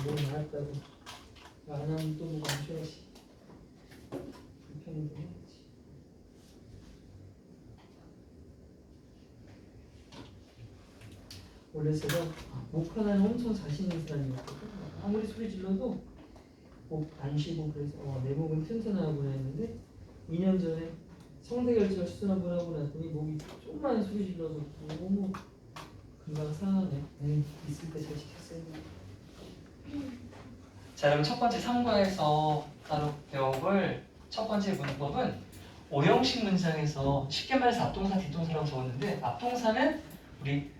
뭘 말았다고 안 하면 또 뭐 멈춰야지. 불편해서 해야지. 원래 제가 목 하나는 엄청 자신 있는 사람이었거든. 아무리 소리 질러도 목 안 쉬고 그래서 내 목은 튼튼하구나 했는데 2년 전에 성대결절 수술 한번 하고 났더니 목이 조금만 소리 질러서 너무 금방 상하네. 있을 때 잘 지켰어야 돼. 자, 그럼 첫 번째 3과에서 따로 배워볼 첫 번째 문법은 오형식 문장에서 쉽게 말해서 앞동사, 뒷동사라고 적었는데 앞동사는 우리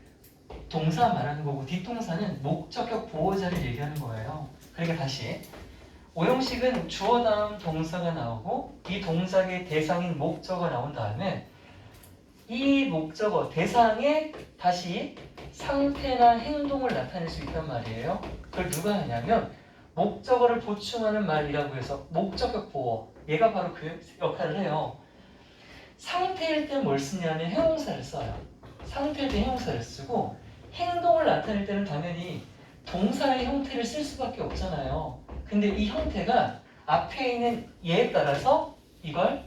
동사 말하는 거고 뒷동사는 목적격 보호자를 얘기하는 거예요. 그러니까 다시 오형식은 주어 다음 동사가 나오고 이 동작의 대상인 목적어가 나온 다음에 이 목적어 대상에 다시 상태나 행동을 나타낼 수 있단 말이에요. 그걸 누가 하냐면 목적어를 보충하는 말이라고 해서 목적격 보호, 얘가 바로 그 역할을 해요. 상태일 때 뭘 쓰냐면 형용사를 써요. 상태일 때 형용사를 쓰고 행동을 나타낼 때는 당연히 동사의 형태를 쓸 수밖에 없잖아요. 근데 이 형태가 앞에 있는 예에 따라서 이걸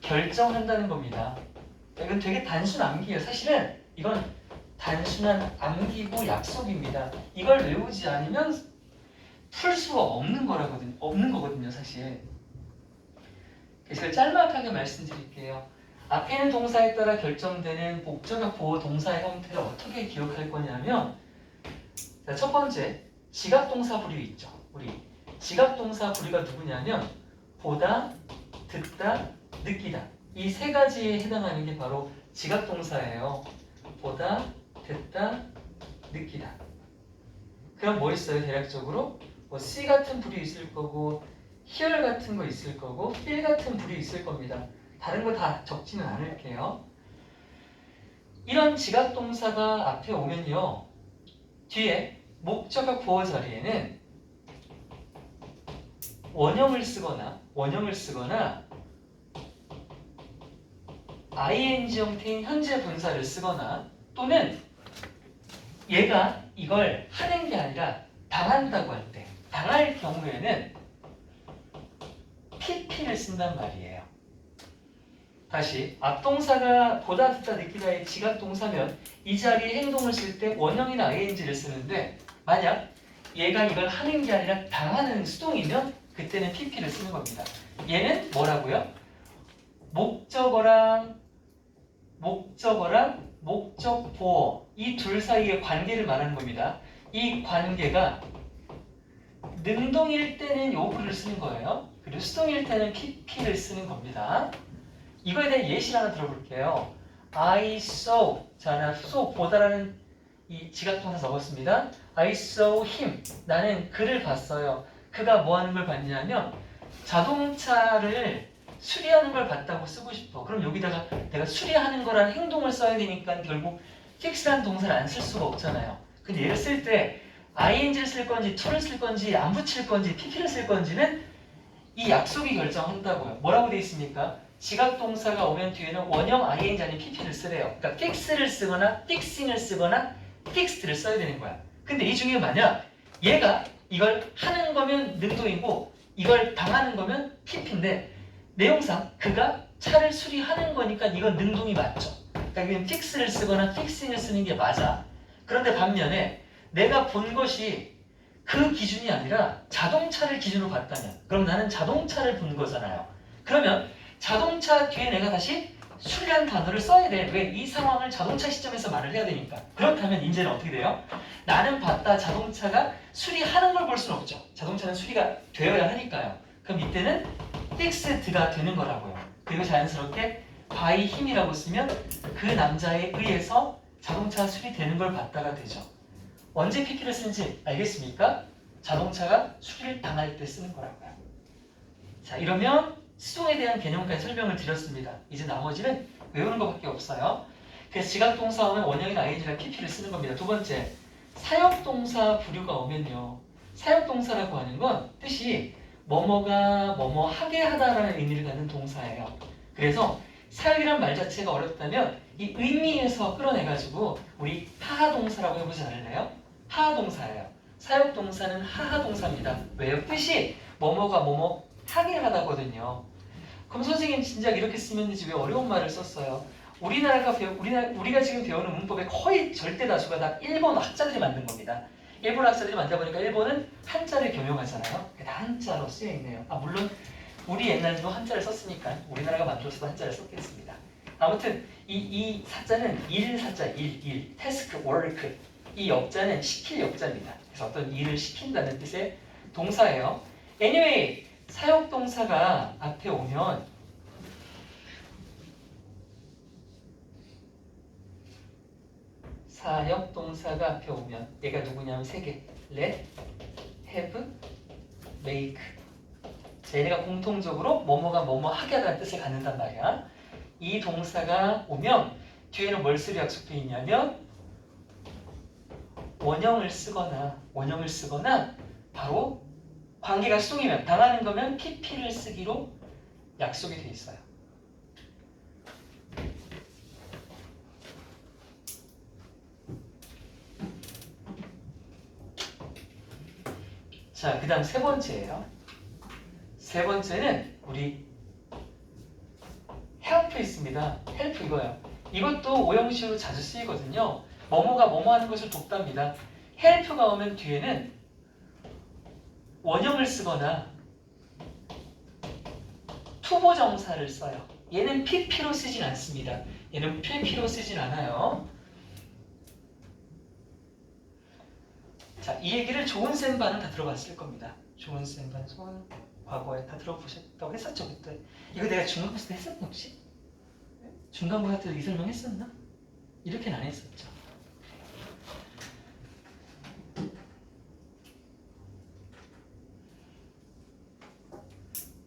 결정한다는 겁니다. 이건 되게 단순 암기예요. 사실은 이건 단순한 암기고 약속입니다. 이걸 외우지 않으면 풀 수가 없는 거거든요, 사실. 그래서 짤막하게 말씀드릴게요. 앞에 있는 동사에 따라 결정되는 목적격 보호 동사의 형태를 어떻게 기억할 거냐면, 자, 첫 번째 지각동사 부류 있죠. 우리 지각동사 부류가 누구냐면 보다, 듣다, 느끼다. 이 세 가지에 해당하는 게 바로 지각동사예요. 보다, 듣다, 느끼다. 그럼 뭐 있어요? 대략적으로 뭐 see 같은 부류 있을 거고 hear 같은 거 있을 거고 feel 같은 부류 있을 겁니다. 다른 거 다 적지는 않을게요. 이런 지각동사가 앞에 오면요, 뒤에 목적격 보호 자리에는 원형을 쓰거나 ing 형태인 현재 분사를 쓰거나 또는 얘가 이걸 하는 게 아니라 당한다고 할 때, 당할 경우에는 pp를 쓴단 말이에요. 다시 앞동사가 보다, 듣다, 느끼다의 지각동사면 이 자리에 행동을 쓸 때 원형이나 ing를 쓰는데 만약 얘가 이걸 하는 게 아니라 당하는 수동이면 그때는 pp를 쓰는 겁니다. 얘는 뭐라고요? 목적어랑 목적 보어 이 둘 사이의 관계를 말하는 겁니다. 이 관계가 능동일 때는 요구를 쓰는 거예요. 그리고 수동일 때는 pp를 쓰는 겁니다. 이거에 대한 예시를 하나 들어볼게요. I saw, 자, 나 saw 보다라는 이 지각동사 적었습니다. I saw him, 나는 그를 봤어요. 그가 뭐 하는 걸 봤냐면 자동차를 수리하는 걸 봤다고 쓰고 싶어. 그럼 여기다가 내가 수리하는 거라는 행동을 써야 되니까 결국 fix라는 동사를 안 쓸 수가 없잖아요. 근데 얘를 쓸 때 ing를 쓸 건지 to를 쓸 건지 안 붙일 건지 pp를 쓸 건지는 이 약속이 결정한다고요. 뭐라고 돼 있습니까? 지각동사가 오면 뒤에는 원형 ing 아닌 pp를 쓰래요. 그러니까 fix를 쓰거나 fixing을 쓰거나 fixed를 써야 되는 거야. 근데 이 중에 만약 얘가 이걸 하는 거면 능동이고 이걸 당하는 거면 pp인데 내용상 그가 차를 수리하는 거니까 이건 능동이 맞죠. 그러니까 이건 fix를 쓰거나 fixing을 쓰는 게 맞아. 그런데 반면에 내가 본 것이 그 기준이 아니라 자동차를 기준으로 봤다면 그럼 나는 자동차를 본 거잖아요. 그러면 자동차 뒤에 내가 다시 수리한 단어를 써야 돼. 왜? 이 상황을 자동차 시점에서 말을 해야 되니까. 그렇다면 이제는 어떻게 돼요? 나는 봤다. 자동차가 수리하는 걸 볼 수는 없죠. 자동차는 수리가 되어야 하니까요. 그럼 이때는 fixed가 되는 거라고요. 그리고 자연스럽게 by him이라고 쓰면 그 남자에 의해서 자동차 수리되는 걸 봤다가 되죠. 언제 pp를 쓰는지 알겠습니까? 자동차가 수리를 당할 때 쓰는 거라고요. 자, 이러면 수동에 대한 개념까지 설명을 드렸습니다. 이제 나머지는 외우는 것밖에 없어요. 그래서 지각동사 오면 원형이나 ing랑 pp를 쓰는 겁니다. 두 번째, 사역동사 부류가 오면요. 사역동사라고 하는 건 뜻이 뭐뭐가 뭐뭐 하게 하다라는 의미를 갖는 동사예요. 그래서 사역이란 말 자체가 어렵다면 이 의미에서 끌어내가지고 우리 하하동사라고 해보지 않을래요? 하하동사예요. 사역동사는 하하동사입니다. 왜요? 뜻이 뭐뭐가 뭐뭐 하게 하다거든요. 그럼 선생님 진작 이렇게 쓰면 되지 왜 어려운 말을 썼어요? 우리가 지금 배우는 문법의 거의 절대 다수가 다 일본 학자들이 만든 겁니다. 일본 학자들이 만들다 보니까 일본은 한자를 겸용하잖아요. 다 한자로 쓰여 있네요. 물론 우리 옛날에도 한자를 썼으니까 우리나라가 만들어서도 한자를 썼겠습니다. 아무튼 이 사자는 일 사자, 일, 태스크, 워크 이 역자는 시킬 역자입니다. 그래서 어떤 일을 시킨다는 뜻의 동사예요. Anyway, 사역동사가 앞에 오면 얘가 누구냐면 세 개. let, have, make. 자, 얘네가 공통적으로 뭐뭐가 뭐뭐 하게 하다는 뜻을 갖는단 말이야. 이 동사가 오면 뒤에는 뭘 쓰려 약속돼 있냐면 원형을 쓰거나 바로 관계가 수동이면 당하는 거면 PP를 쓰기로 약속이 돼 있어요. 자, 그 다음 세 번째예요. 세 번째는 우리 help 있습니다. help 이거예요. 이것도 오형식으로 자주 쓰이거든요. 뭐뭐가 뭐뭐 하는 것을 돕답니다. help가 오면 뒤에는 원형을 쓰거나 투보정사를 써요. 얘는 PP로 쓰진 않습니다. 얘는 PP로 쓰진 않아요. 자, 이 얘기를 좋은 쌤반은 다 들어봤을 겁니다. 좋은 쌤반 과거에 다 들어보셨다고 했었죠 그때. 이거 내가 중간고사 때 했었나 혹시? 중간고사 때도 이 설명 했었나? 이렇게는 안 했었죠.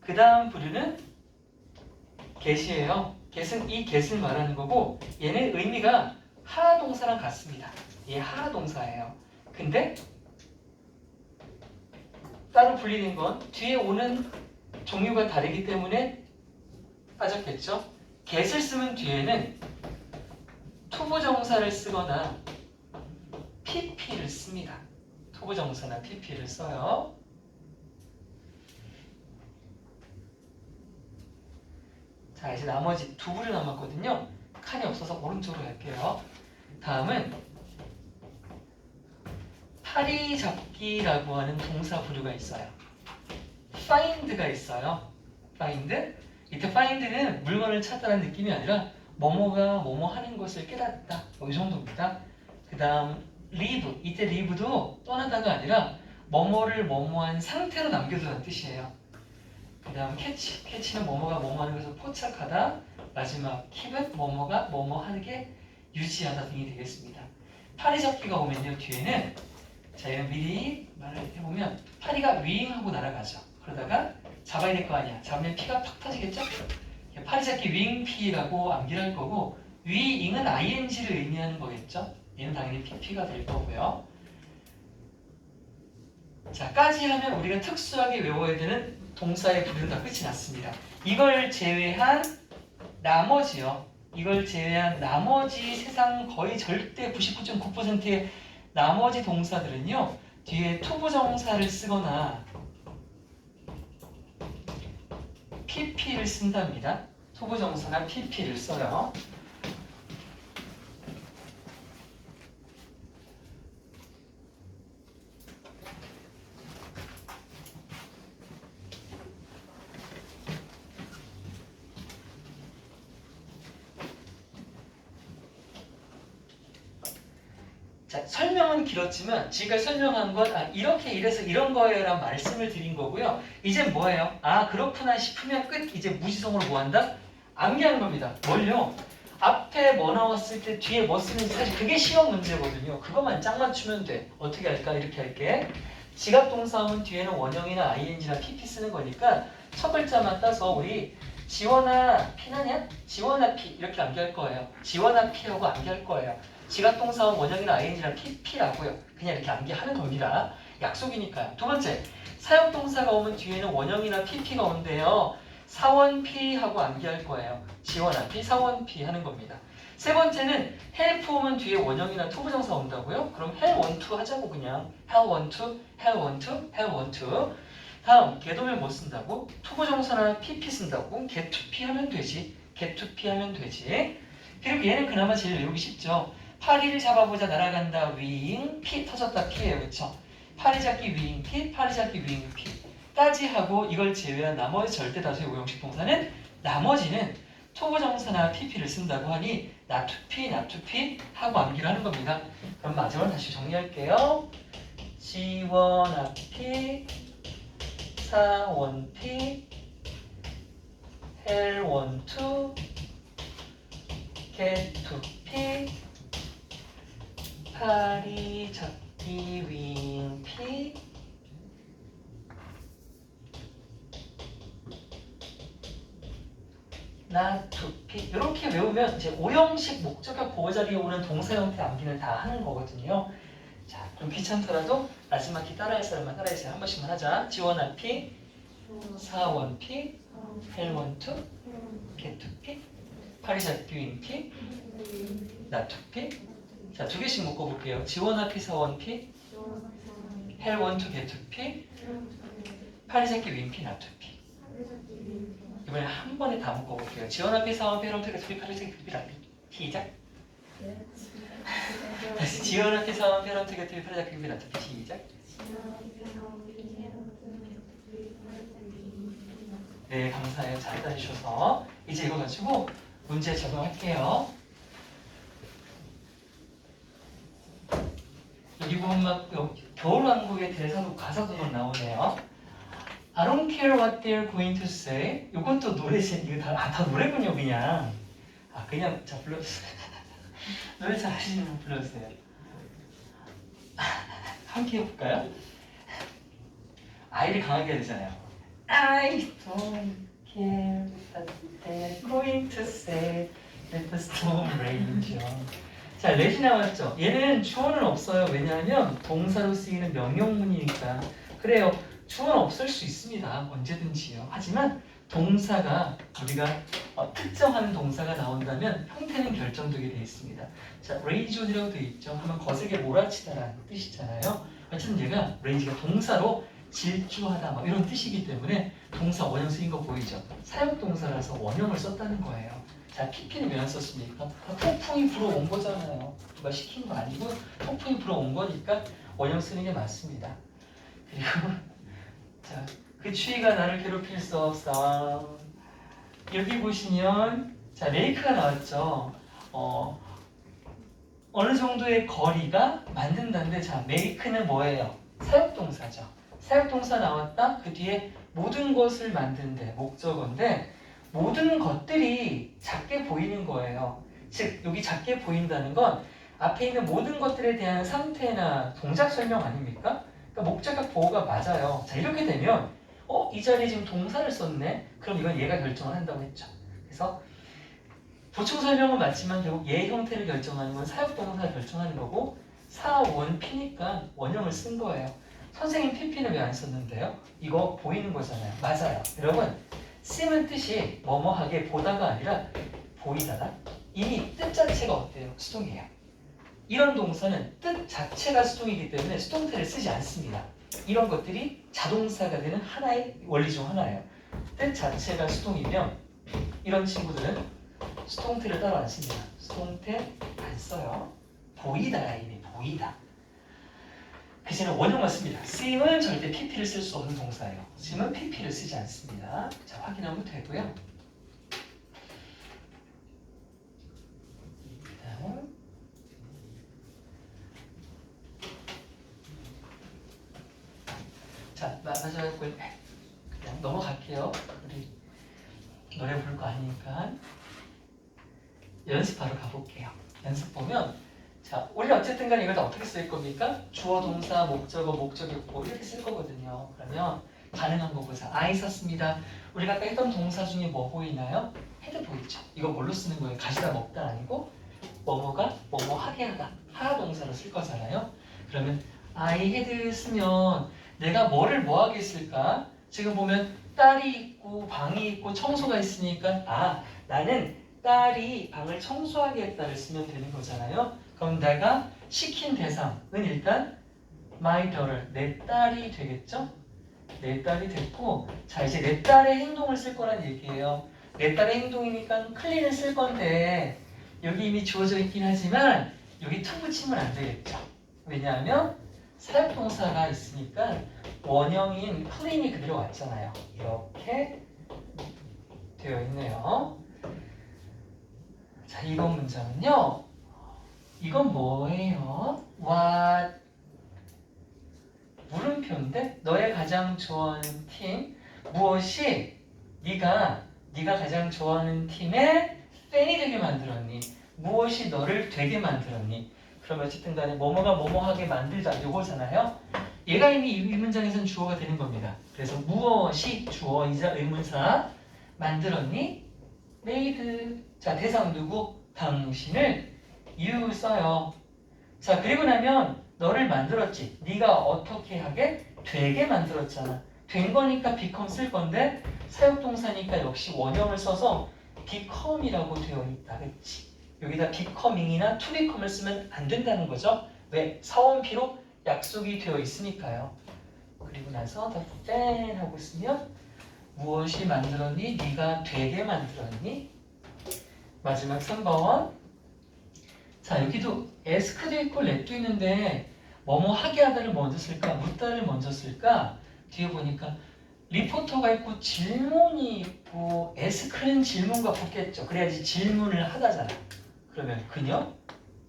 그 다음 부류는 get이에요. get을 말하는 거고 얘는 의미가 하동사랑 같습니다. 얘 하동사예요. 근데 따로 분리된 건 뒤에 오는 종류가 다르기 때문에 빠졌겠죠. get을 쓰면 뒤에는 투부정사를 쓰거나 pp를 씁니다. 투부정사나 pp를 써요. 자, 이제 나머지 두 부류 남았거든요. 칸이 없어서 오른쪽으로 갈게요. 다음은 파리 잡기라고 하는 동사 부류가 있어요. find가 있어요. find. 이때 find는 물건을 찾다라는 느낌이 아니라 뭐뭐가 뭐뭐 하는 것을 깨닫다. 이 정도입니다. 그 다음 leave. 이때 leave도 떠나다가 아니라 뭐뭐를 뭐뭐한 상태로 남겨두는 뜻이에요. 그 다음 catch는 뭐뭐가 뭐뭐 하는 것을 포착하다. 마지막 keep은 뭐뭐가 뭐뭐 하게 유지하다 등이 되겠습니다. 파리 잡기가 오면요 뒤에는 자, 이건 미리 말을 해보면 파리가 윙하고 날아가죠. 그러다가 잡아야 될 거 아니야. 잡으면 피가 팍 터지겠죠? 파리 잡기 윙피라고 암기를 할 거고 위잉은 ing를 의미하는 거겠죠? 얘는 당연히 pp가 될 거고요. 자, 까지 하면 우리가 특수하게 외워야 되는 동사의 부류는 다 끝이 났습니다. 이걸 제외한 나머지요. 이걸 제외한 나머지 세상 거의 절대 99.9%의 나머지 동사들은요. 뒤에 투부정사를 쓰거나 pp를 쓴답니다. 투부정사나 pp를 써요. 자, 설명은 길었지만 지금까지 설명한 건 이렇게 이래서 이런 거예요 라는 말씀을 드린 거고요. 이제 뭐예요? 그렇구나 싶으면 끝. 이제 무지성으로 뭐 한다? 암기하는 겁니다. 뭘요? 앞에 뭐 나왔을 때 뒤에 뭐 쓰는지 사실 그게 시험 문제거든요. 그것만 짝 맞추면 돼. 어떻게 할까? 이렇게 할게. 지각동사하면 뒤에는 원형이나 ing나 pp 쓰는 거니까 첫 글자만 따서 우리 지원아 피나냐? 지원아 피 이렇게 암기할 거예요. 지원아 피라고 암기할 거예요. 지각동사원 원형이나 ing나 pp라고요. 그냥 이렇게 암기하는 겁니다. 약속이니까요. 두 번째, 사역동사가 오면 뒤에는 원형이나 pp가 오는데요. 사원 p 하고 암기할 거예요. 지원아 p, 사원 p 하는 겁니다. 세 번째는 help 오면 뒤에 원형이나 투부정사 온다고요? 그럼 help want to 하자고 그냥. help want to, help want to, help want to. 다음 get 오면 뭐 쓴다고? 투부정사나 pp 쓴다고? get to p 하면 되지. get to p 하면 되지. 그리고 얘는 그나마 제일 외우기 쉽죠. 파리를 잡아보자 날아간다 윙 피 터졌다 피예요. 그쵸? 파리 잡기 윙 피 파리 잡기 윙 피 까지 하고 이걸 제외한 나머지 절대 다수의 오형식 동사는 나머지는 투부정사나 pp를 쓴다고 하니 not to p, not to p 하고 암기를 하는 겁니다. 그럼 마지막으로 다시 정리할게요. 지원 앞이 사원 p 헬 원투 get to p 파리 잡기 윙 피 not to p 이렇게 외우면 이제 오형식 목적격 보호 자리에 오는 동사 형태 암기는 다 하는 거거든요. 자, 그럼 귀찮더라도 마지막 키 따라할 사람만 따라해주세요. 한 번씩만 하자. 지원 p 사원 p 헬 원투 get to p 파리 잡기 윙 피 not to p 자, 두 개씩 묶어볼게요. 지원 앞이 사원 피 헬 원투 get to p 파리 잡기 윙 피 not to p 이번에 한 번에 다 묶어볼게요. 지원 앞이 사원 피 헬 원투 get to p 파리 잡기 윙 피 not to p 시작. 다시 지원 앞이 사원 피 헬 원투 get to p 파리 잡기 윙 피 not to p 시작. 네, 감사해요. 잘 따주셔서 이제 이거 가지고 문제 적용할게요. 여기 보면 막 겨울왕국의 대사도 가사도 막 나오네요. I don't care what they're going to say. 이건 또 노래지. 이거 다 노래군요, 그냥. 그냥 자 불러주세요. 노래 잘하시는 분 불러주세요. 함께 해볼까요? 아이를 강하게 해야 되잖아요. I don't care what they're going to say. Let the storm rage on. 자, let이 나왔죠? 얘는 주어는 없어요. 왜냐하면 동사로 쓰이는 명령문이니까. 그래요. 주어는 없을 수 있습니다. 언제든지요. 하지만 동사가 우리가 특정하는 동사가 나온다면 형태는 결정되게 되어 있습니다. 자, rage on이라고 되어 있죠. 하면 거세게 몰아치다라는 뜻이잖아요. 어쨌든 얘가 rage가 동사로 질주하다 뭐 이런 뜻이기 때문에 동사 원형 쓰인 거 보이죠? 사용동사라서 원형을 썼다는 거예요. 자, PP는 왜 안 썼습니까? 통풍이 불어온 거잖아요. 누가 시킨 거 아니고 통풍이 불어온 거니까 원형 쓰는 게 맞습니다. 그리고 자, 그 추위가 나를 괴롭힐 수 없어. 여기 보시면 자, 메이크가 나왔죠. 어느 정도의 거리가 만든다는데 자, 메이크는 뭐예요? 사역동사죠. 사역동사 나왔다. 그 뒤에 모든 것을 만든데 목적어인데 모든 것들이 작게 보이는 거예요. 즉 여기 작게 보인다는 건 앞에 있는 모든 것들에 대한 상태나 동작 설명 아닙니까? 그러니까 목적격 보호가 맞아요. 자, 이렇게 되면 이 자리에 지금 동사를 썼네? 그럼 이건 얘가 결정을 한다고 했죠. 그래서 보충 설명은 맞지만 결국 얘 형태를 결정하는 건 사역동사가 결정하는 거고 사원피니까 원형을 쓴 거예요. 선생님 PP는 왜 안 썼는데요? 이거 보이는 거잖아요. 맞아요. 여러분 쓰는 뜻이 뭐뭐하게 보다가 아니라 보이다다. 이미 뜻 자체가 어때요? 수동이에요. 이런 동사는 뜻 자체가 수동이기 때문에 수동태를 쓰지 않습니다. 이런 것들이 자동사가 되는 하나의 원리 중 하나예요. 뜻 자체가 수동이면 이런 친구들은 수동태를 따로 안 씁니다. 수동태 안 써요. 보이다가 이미 보이다. 그제는 원형만 씁니다. 쓰임은 절대 PP를 쓸 수 없는 동사예요. 쓰임은 PP를 쓰지 않습니다. 자, 확인하면 되고요. 다음. 자, 마지막 그냥 넘어갈게요. 우리 노래 부를 거 아니니까 연습 바로 가볼게요. 연습 보면 자, 원래 어쨌든 간에 이걸 다 어떻게 쓸 겁니까? 주어, 동사, 목적어, 목적격보 이렇게 쓸 거거든요. 그러면 가능한 거 보자. I 썼습니다. 우리가 아까 했던 동사 중에 뭐 보이나요? 헤드 보이죠? 이거 뭘로 쓰는 거예요? 가시다 먹다 아니고 뭐뭐가 뭐뭐 하게 하다. 하다 동사로 쓸 거잖아요. 그러면 I had 쓰면 내가 뭐를 뭐하게 쓸까? 지금 보면 딸이 있고 방이 있고 청소가 있으니까 나는 딸이 방을 청소하게 했다를 쓰면 되는 거잖아요. 그럼 내가 시킨 대상은 일단 my daughter, 내 딸이 되겠죠? 내 딸이 됐고, 자 이제 내 딸의 행동을 쓸 거란 얘기예요. 내 딸의 행동이니까 clean을 쓸 건데 여기 이미 주어져 있긴 하지만 여기 to 붙이면 안 되겠죠. 왜냐하면 사역동사가 있으니까 원형인 clean이 그대로 왔잖아요. 이렇게 되어 있네요. 자, 이번 문장은요. 이건 뭐예요? What 물음표인데 너의 가장 좋아하는 팀 무엇이 네가 가장 좋아하는 팀의 팬이 되게 만들었니? 무엇이 너를 되게 만들었니? 그럼 어쨌든 간에 뭐뭐가 뭐뭐하게 만들다 요거잖아요. 얘가 이미 이 문장에서는 주어가 되는 겁니다. 그래서 무엇이 주어이자 의문사 만들었니? made. 자, 대상 누구? 당신을 you 써요. 자, 그리고 나면 너를 만들었지. 네가 어떻게 하게? 되게 만들었잖아. 된 거니까 become 쓸 건데 사역동사니까 역시 원형을 써서 become이라고 되어 있다. 그치? 여기다 becoming이나 to become을 쓰면 안 된다는 거죠. 왜? 사원피로 약속이 되어 있으니까요. 그리고 나서 the fan 하고 쓰면 무엇이 만들었니? 네가 되게 만들었니? 마지막 3번. 자, 여기도 ask도 있고 let도 있는데 뭐뭐 하게 하다를 먼저 쓸까? 묻다를 먼저 쓸까? 뒤에 보니까 리포터가 있고 질문이 있고 ask는 질문과 붙겠죠. 그래야지 질문을 하다잖아. 그러면 그녀,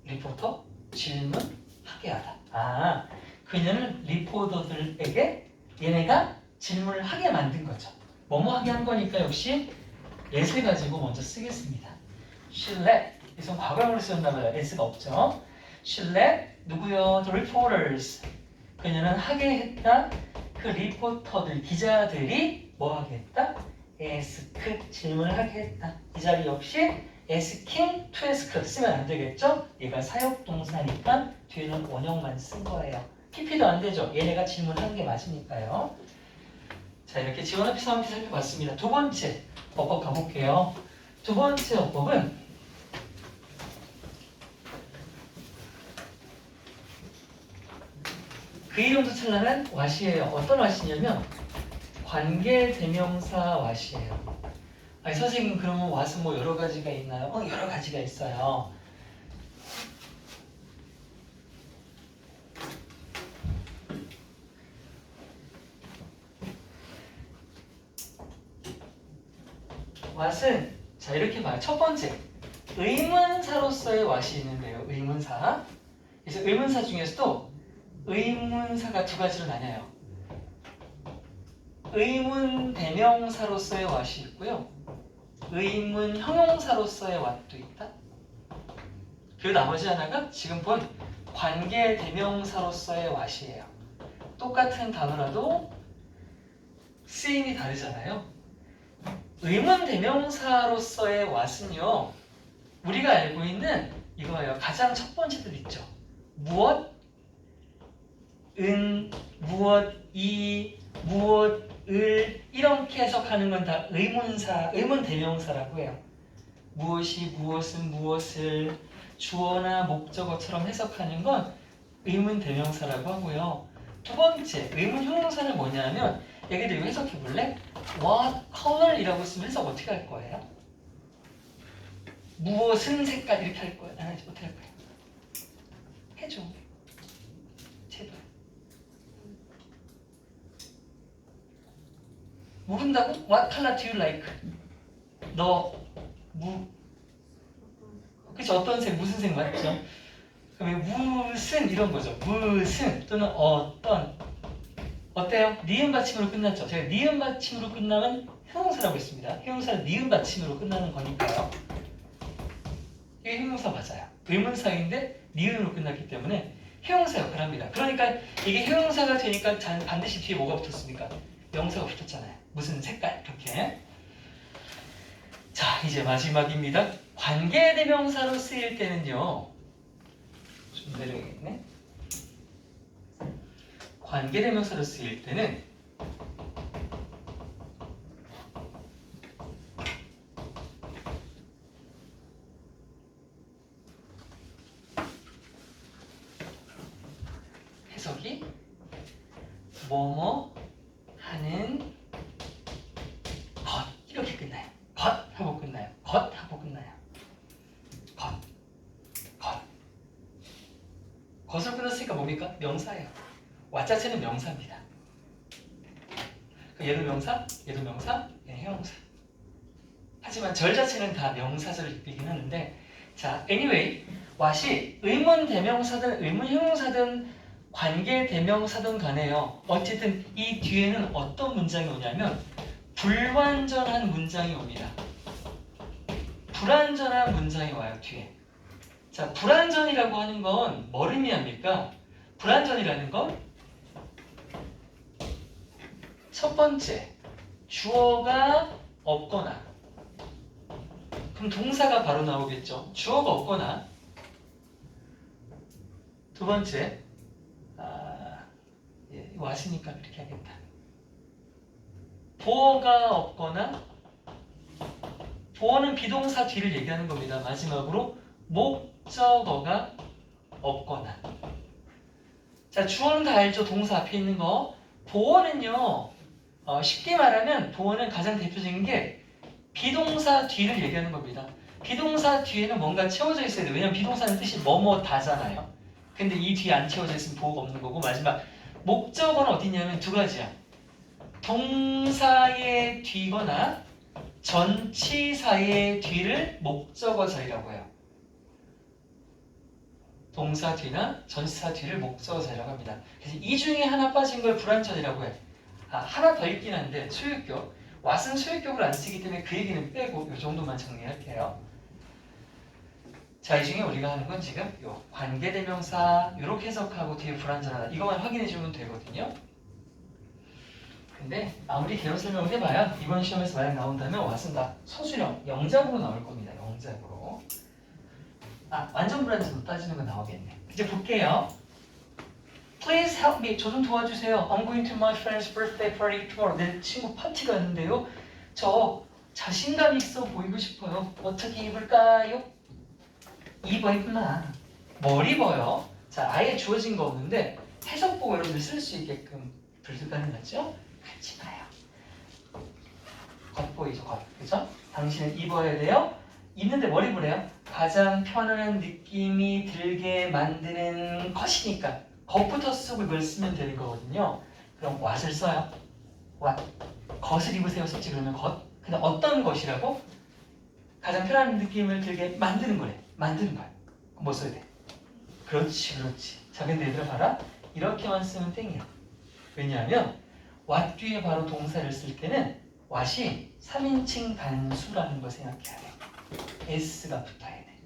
리포터, 질문, 하게 하다. 아, 그녀는 리포터들에게 얘네가 질문을 하게 만든 거죠. 뭐뭐 하게 한 거니까 역시 let을 가지고 먼저 쓰겠습니다. She let, 이선 과거형으로 쓰였나봐요. s가 없죠. She let 누구요? The reporters. 그녀는 하게 했다. 그 리포터들, 기자들이 뭐 하게 했다? ask, 질문을 하게 했다. 이 자리 역시 asking to ask 쓰면 안 되겠죠? 얘가 사역동사니까 뒤에는 원형만 쓴 거예요. PP도 안 되죠? 얘네가 질문한 게 맞으니까요. 자, 이렇게 지원합 사원피 살펴봤습니다. 두 번째 어법 가볼게요. 두 번째 어법은 그 이름도 찬란한 왓이에요. 어떤 왓이냐면 관계대명사 왓이에요. 아니 선생님 그러면 왓은 뭐 여러 가지가 있나요? 여러 가지가 있어요. 왓은 자 이렇게 봐요. 첫 번째 의문사로서의 왓이 있는데요. 의문사. 그래서 의문사 중에서도 의문사가 두 가지로 나뉘어요. 의문 대명사로서의 왓이 있고요. 의문 형용사로서의 왓도 있다. 그리고 나머지 하나가 지금 본 관계 대명사로서의 왓이에요. 똑같은 단어라도 쓰임이 다르잖아요. 의문 대명사로서의 왓은요. 우리가 알고 있는 이거예요. 가장 첫 번째들 있죠. 무엇, 무엇, 무엇을 이렇게 해석하는 건 다 의문사, 의문 대명사라고 해요. 무엇이 무엇은 무엇을 주어나 목적어처럼 해석하는 건 의문 대명사라고 하고요. 두 번째, 의문 형용사는 뭐냐면 얘기들 이거 해석해 볼래? What color이라고 쓰면 해석 어떻게 할 거예요? 무엇은 색깔 이렇게 할 거예요. 어떻게 할 거예요? 해줘. 제발. 모른다고? What color do you like? 그치 어떤 색 무슨 색 맞죠? 그러면 무슨 이런 거죠. 무슨 또는 어떤 어때요? 니은 받침으로 끝났죠. 제가 니은 받침으로 끝나면 형용사라고 했습니다. 형용사는 니은 받침으로 끝나는 거니까요. 이게 형용사 맞아요. 의문사인데 니은으로 끝났기 때문에 형용사 역할을 합니다. 그러니까 이게 형용사가 되니까 반드시 뒤에 뭐가 붙었습니까? 명사가 붙었잖아요. 무슨 색깔 이렇게. 자 이제 마지막입니다. 관계대명사로 쓰일 때는요. 좀 내려야겠네. 관계대명사로 쓰일 때는 뭐뭐 하는 것 이렇게 끝나요. 것 하고 끝나요. 것 하고 끝나요. 것. 것으로 끝났으니까 뭡니까? 명사예요. 와 자체는 명사입니다. 얘도 명사, 얘도 명사, 얘는 형용사. 하지만 절 자체는 다 명사절을 이끌긴 하는데, 자, anyway, what이 의문 대명사든 의문 형용사든 관계 대명사든 간에요. 어쨌든 이 뒤에는 어떤 문장이 오냐면 불완전한 문장이 옵니다. 불완전한 문장이 와요, 뒤에. 자, 불완전이라고 하는 건 뭘 의미합니까? 불완전이라는 건 첫 번째, 주어가 없거나, 그럼 동사가 바로 나오겠죠. 주어가 없거나. 두 번째, 이거 왔으니까 그렇게 하겠다. 보어가 없거나, 보어는 비동사 뒤를 얘기하는 겁니다. 마지막으로 목적어가 없거나. 자, 주어는 다 알죠. 동사 앞에 있는 거. 보어는요, 쉽게 말하면 보어는 가장 대표적인 게 비동사 뒤를 얘기하는 겁니다. 비동사 뒤에는 뭔가 채워져 있어야 돼요. 왜냐면 비동사는 뜻이 뭐뭐다잖아요. 근데 이 뒤에 안 채워져 있으면 보어가 없는 거고, 마지막 목적어는 어디냐면 두 가지야. 동사의 뒤거나 전치사의 뒤를 목적어절이라고 해요. 동사 뒤나 전치사 뒤를 목적어절이라고 합니다. 그래서 이 중에 하나 빠진 걸 불완전이라고 해요. 하나 더 있긴 한데 소유격. what은 소유격을 안 쓰기 때문에 그 얘기는 빼고 이 정도만 정리할게요. 자, 이 중에 우리가 하는 건 지금 요 관계대명사 이렇게 해석하고 뒤에 불완전하다 이것만 확인해 주면 되거든요. 근데 아무리 개론 설명을 해봐야 이번 시험에서 만약 나온다면 what은 다 서술형, 영작으로 나올 겁니다. 영작으로. 완전 불완전 따지는 건 나오겠네. 이제 볼게요. Please help me. 저 좀 도와주세요. I'm going to my friend's birthday party tomorrow. 내 친구 파티가 있는데요. 저 자신감 있어 보이고 싶어요. 어떻게 입을까요? 입어 임마. 뭘 입어요? 자, 아예 주어진 거 없는데 해석보고 여러분들 쓸 수 있게끔 불가능 같죠? 하지 마요. 겉 보이죠? 겉. 그죠? 당신은 입어야 돼요. 입는데 뭘 입으래요? 가장 편안한 느낌이 들게 만드는 것이니까 겉부터 쓰고 이걸 쓰면 되는 거거든요. 그럼 what을 써요. what. 겉을 입으세요 썼지 그러면 겉. 근데 어떤 것이라고? 가장 편안한 느낌을 들게 만드는 거래. 만드는 거야. 그럼 뭐 써야 돼? 그렇지. 자, 근데 얘들아 봐라. 이렇게만 쓰면 땡이야. 왜냐하면 what 뒤에 바로 동사를 쓸 때는 what이 3인칭 단수라는 걸 생각해야 돼. s가 붙어야 돼.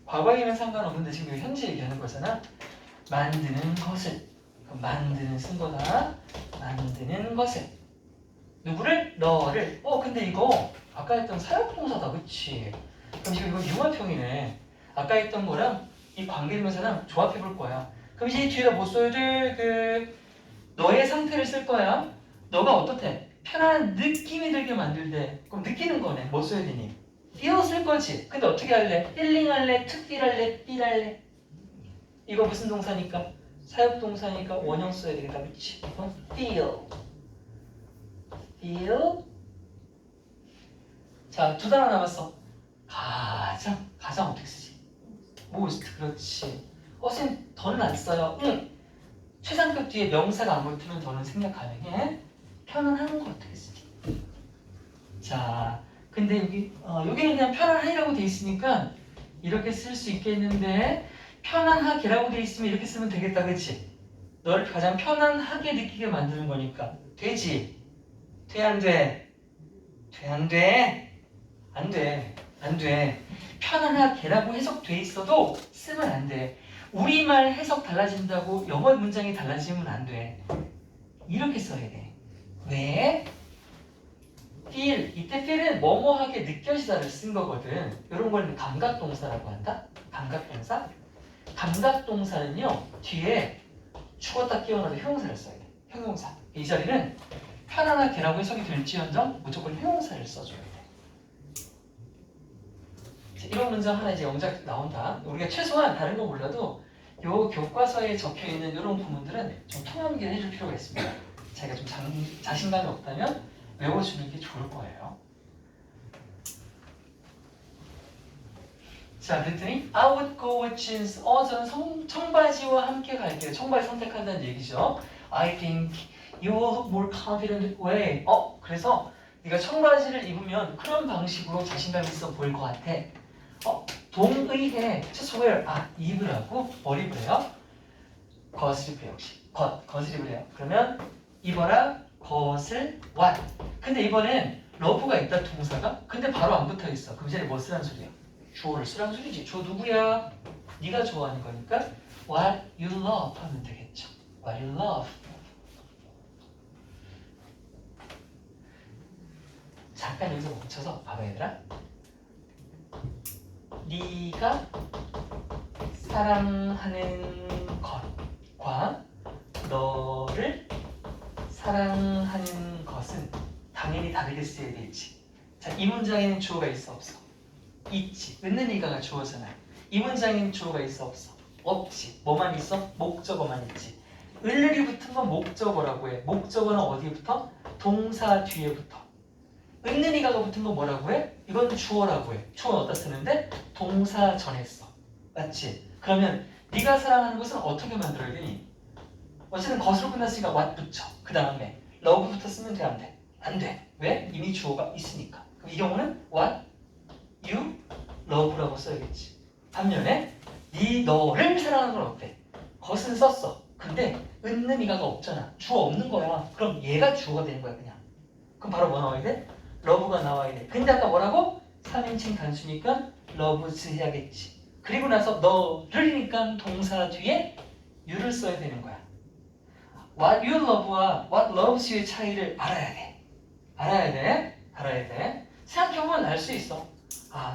과거에는 상관없는데 지금 이거 현재 얘기하는 거잖아. 만드는 것을. 만드는 쓴 거다. 만드는 것을. 누구를? 너를. 근데 이거 아까 했던 사역동사다. 그치? 그럼 지금 이거 융합형이네. 아까 했던 거랑 이 관계대명사랑 조합해 볼 거야. 그럼 이제 이 뒤에다 뭐 써야 돼? 너의 상태를 쓸 거야. 너가 어떻대? 편안한 느낌이 들게 만들대. 그럼 느끼는 거네. 뭐 써야 되니? feel 쓸 거지. 근데 어떻게 할래? feeling 할래? to feel 할래? feel 할래? 이거 무슨 동사니까? 사역동사니까 원형 써야 되겠다. 그치? feel. 자, 두 단어 남았어. 가장 어떻게 쓰지? most. 그렇지. 쌤, 더는 안 써요. 응. 최상급 뒤에 명사가 안 붙으면 더는 생략 가능해. 편안한 거 어떻게 쓰지? 자, 근데 여기는 그냥 편안하이라고 돼 있으니까 이렇게 쓸 수 있겠는데 편안하게라고 돼 있으면 이렇게 쓰면 되겠다. 그치? 너를 가장 편안하게 느끼게 만드는 거니까. 되지? 돼, 안 돼? 안 돼. 편안하게라고 해석돼 있어도 쓰면 안 돼. 우리말 해석 달라진다고 영어 문장이 달라지면 안 돼. 이렇게 써야 돼. 왜? feel. 이때 feel은 뭐뭐하게 느껴지다를 쓴 거거든. 이런 걸 감각동사라고 한다. 감각동사. 감각동사는요. 뒤에 죽었다 깨어나도 형용사를 써야 돼. 형용사. 이 자리는 편안하게라고 해석이 될지언정 무조건 형용사를 써줘야 돼. 이런 문장 하나 이제 영작 나온다. 우리가 최소한 다른 거 몰라도 요 교과서에 적혀 있는 이런 부분들은 좀 통합기를 해줄 필요가 있습니다. 자기가 좀 자신감이 없다면 외워주는 게 좋을 거예요. 자, 그랬더니 I would go with jeans. 저는 청바지와 함께 갈게요. 청바지 선택한다는 얘기죠. I think you will look more confident way. 그래서 네가 청바지를 입으면 그런 방식으로 자신감 있어 보일 것 같아. 동의해. just wear. 입으라고? 뭘 입으래요? 겉을 입으래요. 역시. 겉을 입으래요. 그러면 입어라. 겉을 what. 근데 이번엔 러브가 있다 동사가. 근데 바로 안 붙어 있어. 그럼 이제 뭐 쓰란 소리야? 주어를 쓰란 소리지. 주어 누구야? 네가 좋아하는 거니까 what you love 하면 되겠죠. what you love. 잠깐 여기서 멈춰서 봐봐 얘들아. 네가 사랑하는 것과 너를 사랑하는 것은 당연히 다르게 쓰여야 되지. 자, 이 문장에는 주어가 있어 없어? 있지. 있는 이가가 주어잖아. 이 문장에는 주어가 있어 없어? 없지. 뭐만 있어? 목적어만 있지. 을을이 붙은 건 목적어라고 해. 목적어는 어디에 붙어? 동사 뒤에 붙어. 있는 이가가 붙은 건 뭐라고 해? 이건 주어라고 해. 주어는 어디다 쓰는데? 동사 전에 써. 맞지? 그러면 네가 사랑하는 것은 어떻게 만들어야 되니? 어쨌든 것으로 끝났으니까 what 붙여. 그 다음에 love부터 쓰면 돼? 안 돼? 안 돼. 왜? 이미 주어가 있으니까. 그럼 이 경우는 what you love라고 써야겠지. 반면에 네 너를 사랑하는 건 어때? 것은 썼어. 근데 있는 이가가 없잖아. 주어 없는 거야. 그럼 얘가 주어가 되는 거야 그냥. 그럼 바로 뭐 나와야 돼? love가 나와야 돼. 근데 아까 뭐라고? 3인칭 단수니까 loves 해야겠지. 그리고 나서 너를이니까 동사 뒤에 you를 써야 되는 거야. What you love와 what loves you의 차이를 알아야 돼. 알아야 돼. 알아야 돼. 생각해보면 알 수 있어.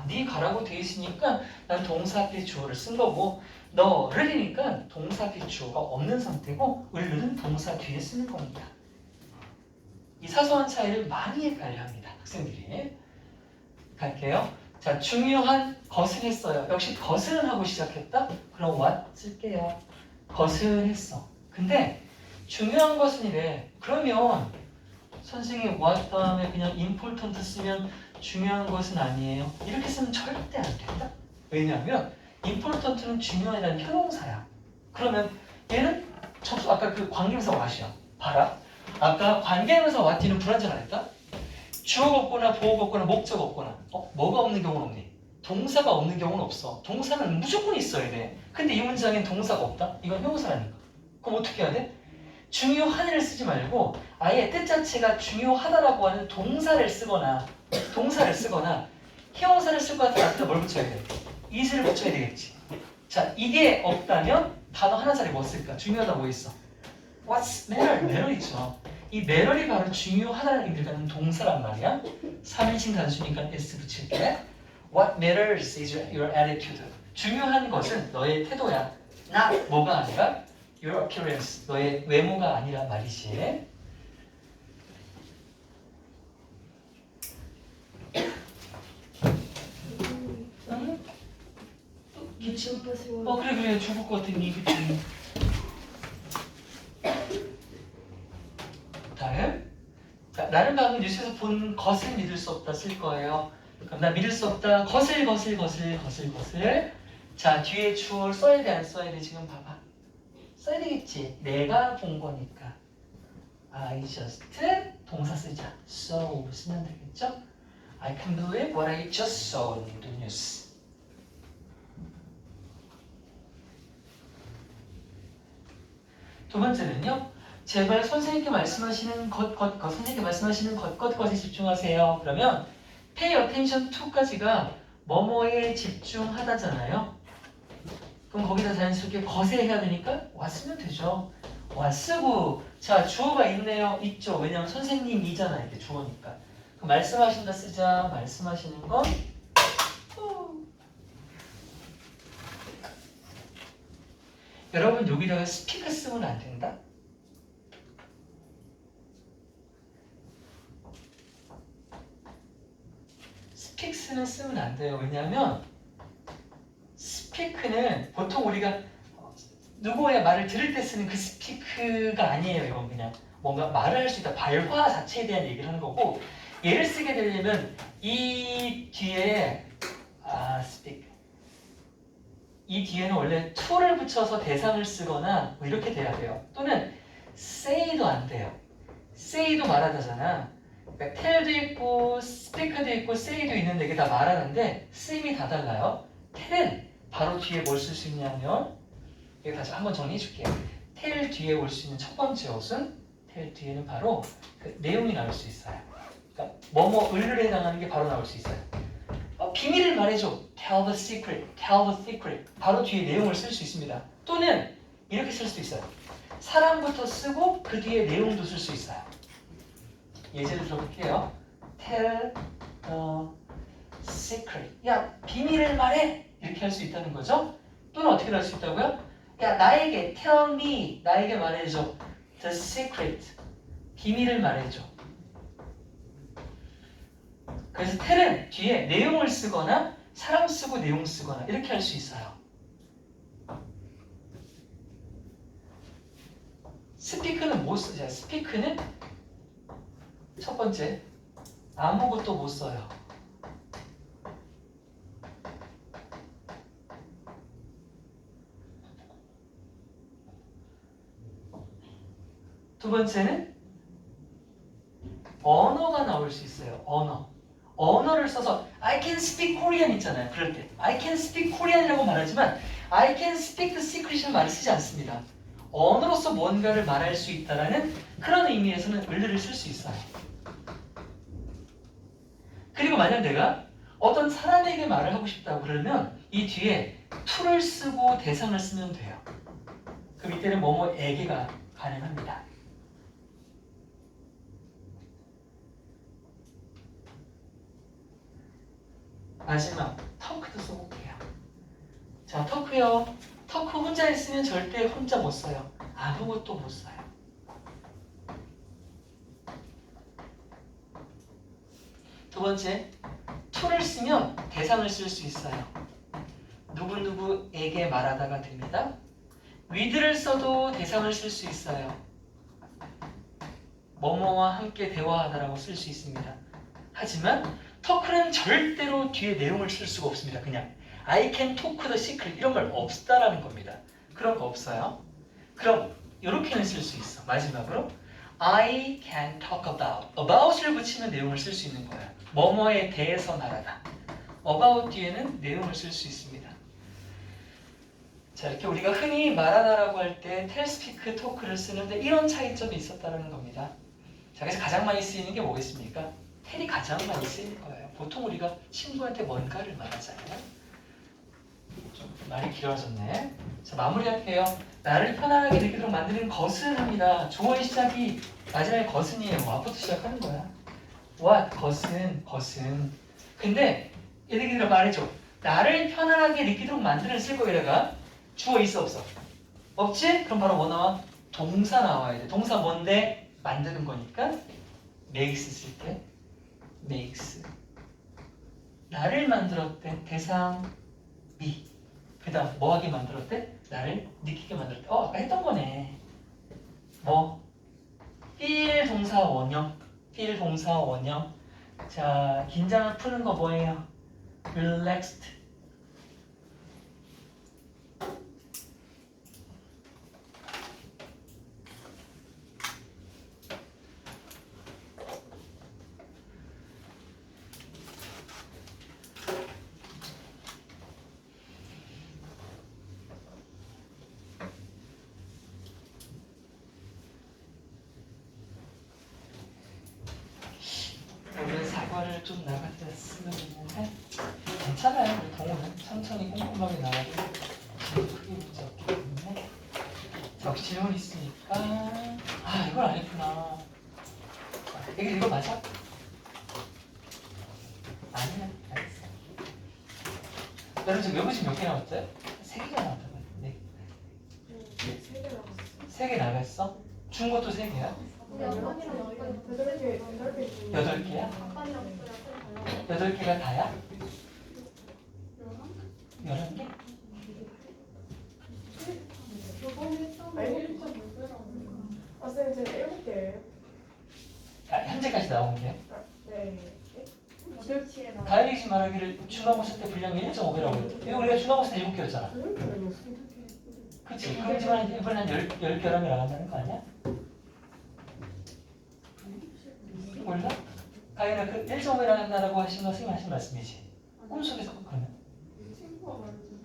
네 가라고 돼 있으니까 난 동사 앞에 주어를 쓴 거고 너를이니까 동사 앞에 주어가 없는 상태고 을은 동사 뒤에 쓰는 겁니다. 이 사소한 차이를 많이 헷갈려 합니다. 학생들이. 갈게요. 자, 중요한 것을 했어요. 역시 것은 하고 시작했다? 그럼 what 쓸게요. 것은 했어. 근데 중요한 것은 이래. 그러면 선생님 what 다음에 그냥 important 쓰면 중요한 것은 아니에요. 이렇게 쓰면 절대 안 된다. 왜냐하면 important는 중요한이라는 형용사야. 그러면 얘는 아까 그 관계명사 what이야. 봐라. 아까 관계명사 what는 불완전하니까 주어가 없거나 보어가 없거나 목적어가 없거나 뭐가 없는 경우는 없니? 동사가 없는 경우는 없어. 동사는 무조건 있어야 돼. 근데 이 문장엔 동사가 없다? 이건 형용사라니까. 그럼 어떻게 해야 돼? 중요한을 쓰지 말고 아예 뜻 자체가 중요하다라고 하는 동사를 쓰거나 형용사를 쓸 것 같으면 앞에다 뭘 붙여야 돼? is를 붙여야 되겠지. 자, 이게 없다면 단어 하나짜리 뭐 쓸까? 중요하다 뭐 있어? What's matter? matter 있죠. 이 matter이 바로 중요하다는 의미를 갖는 동사란 말이야. 3인칭 단수니까 s 붙일게. What matters is your attitude. 중요한 것은 너의 태도야. not 뭐가 아니라 your appearance. 너의 외모가 아니란 말이지. 응? 기침? 그래 죽을 것 같으니 그치. 다음. 자, 나는 방금 뉴스에서 본 것을 믿을 수 없다 쓸 거예요. 그럼 나 믿을 수 없다. 것을. 자, 뒤에 주어를 써야 돼, 안 써야 돼? 지금 봐봐. 써야 되겠지. 내가 본 거니까. I just 동사 쓰자. So 쓰면 되겠죠? I can't believe what I just saw in the news. 두 번째는요. 제발 선생님께 말씀하시는 선생님께 말씀하시는 것에 집중하세요. 그러면 pay attention to까지가 뭐뭐에 집중하다잖아요. 그럼 거기다 자연스럽게 것에 해야 되니까 왔으면 되죠. 왔쓰고 자 주어가 있네요. 있죠. 왜냐하면 선생님이잖아. 이게 주어니까. 그럼 말씀하신다 쓰자. 말씀하시는 건 여러분 여기다가 speak 쓰면 안 된다. speaks는 쓰면 안 돼요. 왜냐하면 speak는 보통 우리가 누구의 말을 들을 때 쓰는 그 스피크가 아니에요. 이건 그냥 뭔가 말을 할 수 있다. 발화 자체에 대한 얘기를 하는 거고 얘를 쓰게 되려면 이 뒤에 speak 이 뒤에는 원래 to를 붙여서 대상을 쓰거나 뭐 이렇게 돼야 돼요. 또는 say도 안 돼요. say도 말하다잖아. 그러니까 tell도 있고 speak도 있고 say도 있는데 이게 다 말하는데 쓰임이 다 달라요. tell은 바로 뒤에 뭘 쓸 수 있냐면 이거 다시 한번 정리해 줄게요. tell 뒤에 올 수 있는 첫 번째 옷은 tell 뒤에는 바로 그 내용이 나올 수 있어요. 그러니까 뭐뭐 을을 해당하는 게 바로 나올 수 있어요. 비밀을 말해줘. Tell the secret. Tell the secret. 바로 뒤에 내용을 쓸 수 있습니다. 또는 이렇게 쓸 수도 있어요. 사람부터 쓰고 그 뒤에 내용도 쓸 수 있어요. 예제를 들어볼게요. Tell the secret. 야, 비밀을 말해. 이렇게 할 수 있다는 거죠. 또는 어떻게 할 수 있다고요? 야, 나에게 tell me. 나에게 말해줘. The secret. 비밀을 말해줘. 그래서 tell은 뒤에 내용을 쓰거나 사람 쓰고 내용 쓰거나 이렇게 할 수 있어요. speak는 뭐 쓰죠? speak는 첫 번째 아무것도 못 써요. 두 번째는 언어가 나올 수 있어요. 언어를 써서 I can speak Korean 있잖아요. 그럴 때 I can speak Korean이라고 말하지만 I can speak the secret이라는 말을 쓰지 않습니다. 언어로서 뭔가를 말할 수 있다라는 그런 의미에서는 을를 쓸 수 있어요. 그리고 만약 내가 어떤 사람에게 말을 하고 싶다고 그러면 이 뒤에 to를 쓰고 대상을 쓰면 돼요. 그럼 이때는 뭐뭐에게가 가능합니다. 마지막 터크도 써볼게요. 자, 터크요. 터크 혼자 있으면 절대 혼자 못 써요. 아무것도 못 써요. 두 번째, to를 쓰면 대상을 쓸 수 있어요. 누구누구에게 말하다가 됩니다. with를 써도 대상을 쓸 수 있어요. 뭐뭐와 함께 대화하다라고 쓸 수 있습니다. 하지만 터크는 절대로 뒤에 내용을 쓸 수가 없습니다. 그냥 I can talk the secret 이런 말 없다라는 겁니다. 그런 거 없어요. 그럼 이렇게는 쓸 수 있어. 마지막으로 I can talk about을 붙이면 내용을 쓸 수 있는 거예요. 뭐뭐에 대해서 말하다. about 뒤에는 내용을 쓸 수 있습니다. 자, 이렇게 우리가 흔히 말하다라고 할 때 tell, speak, talk를 쓰는데 이런 차이점이 있었다는 겁니다. 자, 그래서 가장 많이 쓰이는 게 뭐겠습니까? tell이 가장 많이 쓰이는 거예요. 보통 우리가 친구한테 뭔가를 말하잖아요. 좀 말이 길어졌네. 자, 마무리할게요. 나를 편안하게 느끼도록 만드는 것은 합니다. 주어의 시작이 마지막에 것은이에요. what부터 시작하는 거야. what, 것은. 근데 얘들끼리 말해줘. 나를 편안하게 느끼도록 만드는 쓸 거에다가 주어 있어 없어? 없지? 그럼 바로 뭐 나와? 동사 나와야 돼. 동사 뭔데? 만드는 거니까 makes 쓸 때 makes. 나를 만들었대. 대상 me. 그 다음 뭐 하게 만들었대? 나를 느끼게 만들었대. 아까 했던 거네. 뭐? feel 동사 원형. feel 동사 원형. 자, 긴장을 푸는 거 뭐예요? relaxed. 오늘 사과를 좀 나갔으면 했는데 괜찮아요. 우리 동호는 천천히 꼼꼼하게 나가도 크게 문제 없기 때문에. 자, 혹시 질문 있으니까. 이걸 안 했구나. 이거 맞아? 아니야, 알겠어. 여러분 지금 외부집 몇 개 나왔어요? 3개가 나왔다고 했는데. 3개 나갔어? 중국도 3개야? 8개야? 8개가 다야? 11개? 네. 현재까지 나온 게. 네. 모델치에 나온 다이렉트 말하기를 중간고사 때 분량이 1.5배라고 했죠. 이거 우리가 중간고사 때 7개였잖아. 그치? 그렇지만 이번에 한 10개라면 나간다는 거 아니야? 몰라? 가인아 그 1.5배 나간다라고 하신 거 선생님 하신 말씀이지? 꿈속에서 그러면?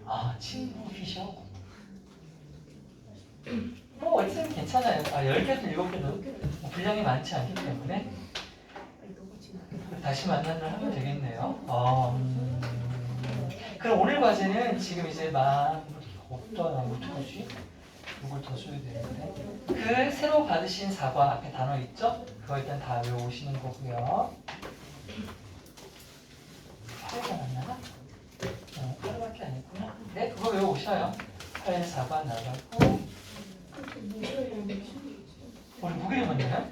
아 친구이셔? 뭐 어쨌든 괜찮아요. 10개든 7개든 분량이 많지 않기 때문에 다시 만난 날 하면 되겠네요. 그럼 오늘 과제는 지금 이제 없다 나 어떡하지? 이걸 더 써야 되는데 그 새로 받으신 사과 앞에 단어 있죠? 그거 일단 다 외우시는 거고요. 하루가 맞나? 하루밖에 안 했구나. 네, 그거 외우셔요. 하얀 사과 나가고 우리 무게를 맞나요?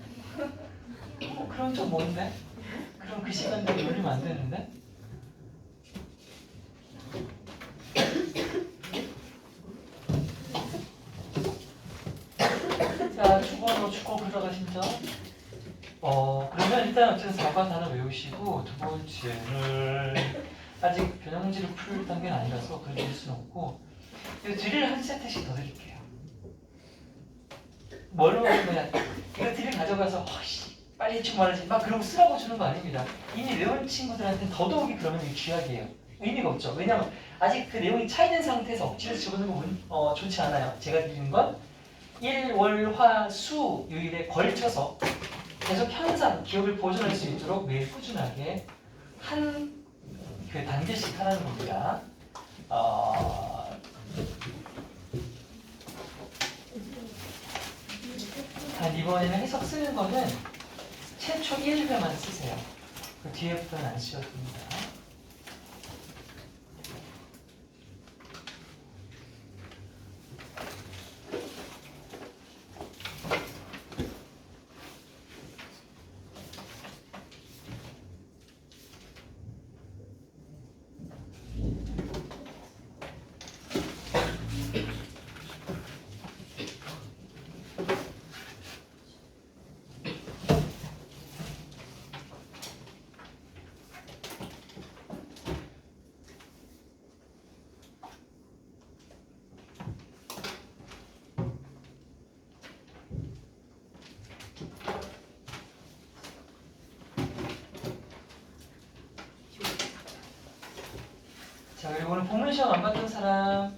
그럼 좀 뭔데? 그럼 그 시간대에 놀리면 안 되는데? 자, 주거 들어가시죠. 그러면 일단 어쨌든 4번 단어 외우시고 두 번째는 아직 변형문제를 풀 단계는 아니라서 그걸 드릴 수는 없고 드릴 한 세트씩 더 드릴게요. 뭘로 하면 이거 드릴 가져가서 빨리 해치고 말하지 막 그러고 쓰라고 주는 거 아닙니다. 이미 외운 친구들한테는 더더욱이 그러면 이게 쥐약이에요. 의미가 없죠. 왜냐하면 아직 그 내용이 차이된 상태에서 억지로 집어넣는 건 좋지 않아요. 제가 드리는 건 일, 월, 화, 수 요일에 걸쳐서 계속 현상, 기억을 보존할 수 있도록 매일 꾸준하게 한 그 단계씩 하라는 겁니다. 단 이번에는 해석 쓰는 거는 최초 1회만 쓰세요. 그 뒤에부터는 안 쓰셔도 됩니다. 자, 그리고 오늘 복문 시험 안 봤던 사람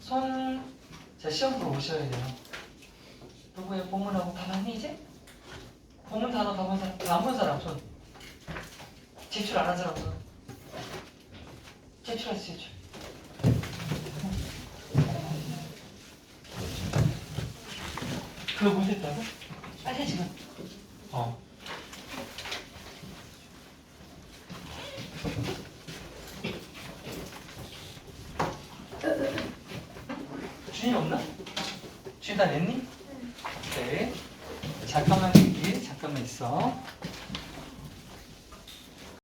자, 시험 보러 오셔야 돼요. 누구야? 복문하고 다 봤니 이제? 복문 단어 다 본 사람? 다 안 본 사람 손. 제출 안 한 사람 손. 제출했어, 제출. 그거 못했다고? 빨리 해, 지금. 주인 없나? 주인 다 냈니? 네. 잠깐만 있어.